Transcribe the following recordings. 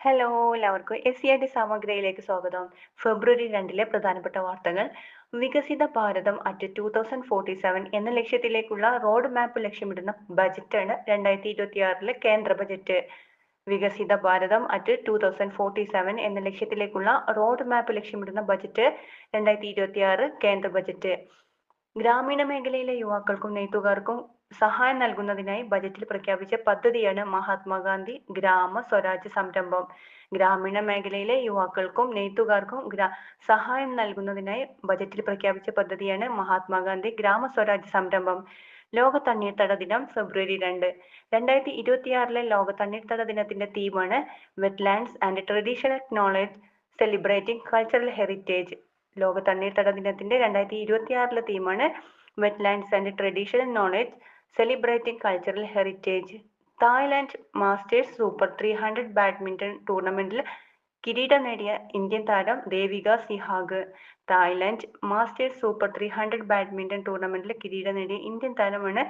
Hello, എല്ലാവർക്കും SCRT സമഗ്രയിലേക്ക് സ്വാഗതം. ഫെബ്രുവരി 2 പ്രധാനപ്പെട്ട വാർത്തകൾ. വികസിത ഭാരതം അറ്റ് 2047 എന്ന ലക്ഷ്യത്തിലേക്കുള്ള റോഡ് മാപ്പ് ലക്ഷ്യമിടുന്ന ബജറ്റാണ് 2026 കേന്ദ്ര ബജറ്റ്. വികസിത ഭാരതം അറ്റ് 2047 എന്ന ലക്ഷ്യത്തിലേക്കുള്ള റോഡ് മാപ്പ് ലക്ഷ്യമിടുന്ന ബജറ്റ് 2026 കേന്ദ്ര ബജറ്റ്. ഗ്രാമീണ മേഖലയിലെ യുവാക്കൾക്കും നെയ്ത്തുകാർക്കും സഹായം നൽകുന്നതിനായി ബജറ്റിൽ പ്രഖ്യാപിച്ച പദ്ധതിയാണ് മഹാത്മാഗാന്ധി ഗ്രാമ സ്വരാജ് സംരംഭം. ഗ്രാമീണ മേഖലയിലെ യുവാക്കൾക്കും നെയ്ത്തുകാർക്കും സഹായം നൽകുന്നതിനായി ബജറ്റിൽ പ്രഖ്യാപിച്ച പദ്ധതിയാണ് മഹാത്മാഗാന്ധി ഗ്രാമ സ്വരാജ് സംരംഭം. ലോക തണ്ണീർത്തട ദിനം ഫെബ്രുവരി 2. 2026 ലോക തണ്ണീർത്തട ദിനത്തിന്റെ തീമാണ് wetlands and traditional knowledge celebrating cultural heritage. ലോക തണ്ണീർത്തട ദിനത്തിന്റെ 2026 തീമാണ് wetlands and traditional knowledge celebrating cultural heritage. Thailand masters super 300 badminton ടൂർണമെന്റിൽ കിരീടം നേടിയ ഇന്ത്യൻ താരം Devika Sihag. Thailand masters super 300 badminton ടൂർണമെന്റിൽ കിരീടം നേടിയ ഇന്ത്യൻ താരമാണ്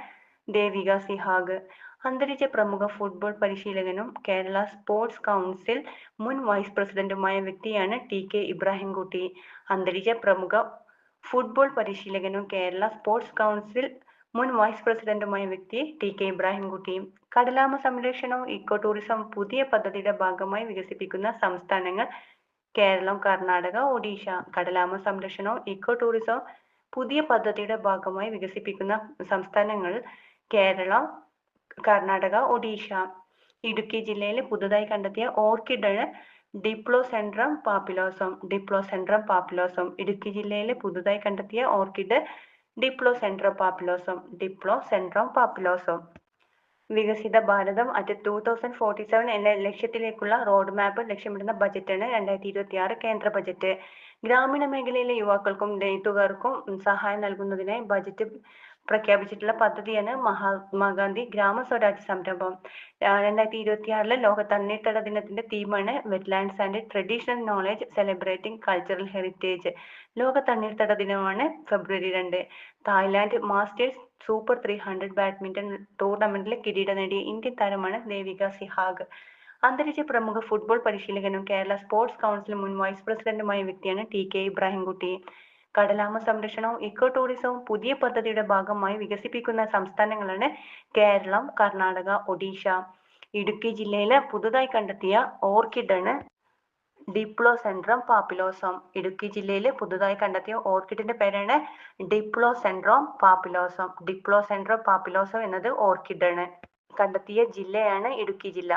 ദേവിക സിഹാഗ്. അന്തരിച്ച പ്രമുഖ ഫുട്ബോൾ പരിശീലകനും കേരള സ്പോർട്സ് കൗൺസിൽ മുൻ വൈസ് പ്രസിഡന്റുമായ വ്യക്തിയാണ് TK ഇബ്രാഹിംകുട്ടി. അന്തരിച്ച പ്രമുഖ ഫുട്ബോൾ പരിശീലകനും കേരള സ്പോർട്സ് കൗൺസിൽ മുൻ വൈസ് പ്രസിഡന്റുമായ വ്യക്തി TK ഇബ്രാഹിംകുട്ടി. കടലാമ സംരക്ഷണവും ഇക്കോ ടൂറിസം പുതിയ പദ്ധതിയുടെ ഭാഗമായി വികസിപ്പിക്കുന്ന സംസ്ഥാനങ്ങൾ കേരളം, കർണാടക, ഒഡീഷ. കടലാമ സംരക്ഷണവും ഇക്കോ ടൂറിസം പുതിയ പദ്ധതിയുടെ ഭാഗമായി വികസിപ്പിക്കുന്ന സംസ്ഥാനങ്ങൾ കേരളം, കർണാടക, ഒഡീഷ. ഇടുക്കി ജില്ലയിൽ പുതുതായി കണ്ടെത്തിയ ഓർക്കിഡാണ് ഡിപ്ലോസെൻഡ്രം പാപ്പിലോസം. ഡിപ്ലോസെൻഡ്രം പാപ്പിലോസം. ഇടുക്കി ജില്ലയിൽ പുതുതായി കണ്ടെത്തിയ ഓർക്കിഡ് ഡിപ്ലോസെൻഡ്രം പാപ്പിലോസം. ഡിപ്ലോസെൻഡ്രം പാപ്പിലോസം. വികസിത ഭാരതം അറ്റ് 2047 എന്ന ലക്ഷ്യത്തിലേക്കുള്ള റോഡ് മാപ്പ് ലക്ഷ്യമിടുന്ന ബജറ്റാണ് 2026 കേന്ദ്ര ബജറ്റ്. ഗ്രാമീണ മേഖലയിലെ യുവാക്കൾക്കും നെയ്ത്തുകാർക്കും സഹായം നൽകുന്നതിനായി ബജറ്റ് പ്രഖ്യാപിച്ചിട്ടുള്ള പദ്ധതിയാണ് മഹാത്മാഗാന്ധി ഗ്രാമ സ്വരാജ് സംരംഭം. 2026 ലോക തണ്ണീർത്തട ദിനത്തിന്റെ തീമാണ് wetlands and traditional knowledge celebrating cultural heritage. ലോക തണ്ണീർത്തട ദിനമാണ് ഫെബ്രുവരി 2. തായ്ലാൻഡ് മാസ്റ്റേഴ്സ് സൂപ്പർ 300 ബാഡ്മിന്റൺ ടൂർണമെന്റിൽ കിരീടം നേടിയ ഇന്ത്യൻ താരമാണ് ദേവിക സിഹാഗ്. അന്തരിച്ച പ്രമുഖ ഫുട്ബോൾ പരിശീലകനും കേരള സ്പോർട്സ് കൗൺസിൽ മുൻ വൈസ് പ്രസിഡന്റുമായ വ്യക്തിയാണ് TK ഇബ്രാഹിംകുട്ടി. കടലാമ സംരക്ഷണവും ഇക്കോ ടൂറിസവും പുതിയ പദ്ധതിയുടെ ഭാഗമായി വികസിപ്പിക്കുന്ന സംസ്ഥാനങ്ങളാണ് കേരളം, കർണാടക, ഒഡീഷ. ഇടുക്കി ജില്ലയിലെ പുതുതായി കണ്ടെത്തിയ ഓർക്കിഡാണ് ഡിപ്ലോസെൻഡ്രം പാപ്പിലോസം. ഇടുക്കി ജില്ലയിൽ പുതുതായി കണ്ടെത്തിയ ഓർക്കിഡിന്റെ പേരാണ് ഡിപ്ലോസെൻഡ്രം പാപ്പിലോസം. ഡിപ്ലോസെൻഡ്രം പാപ്പിലോസം എന്നത് ഓർക്കിഡാണ്. കണ്ടെത്തിയ ജില്ലയാണ് ഇടുക്കി ജില്ല.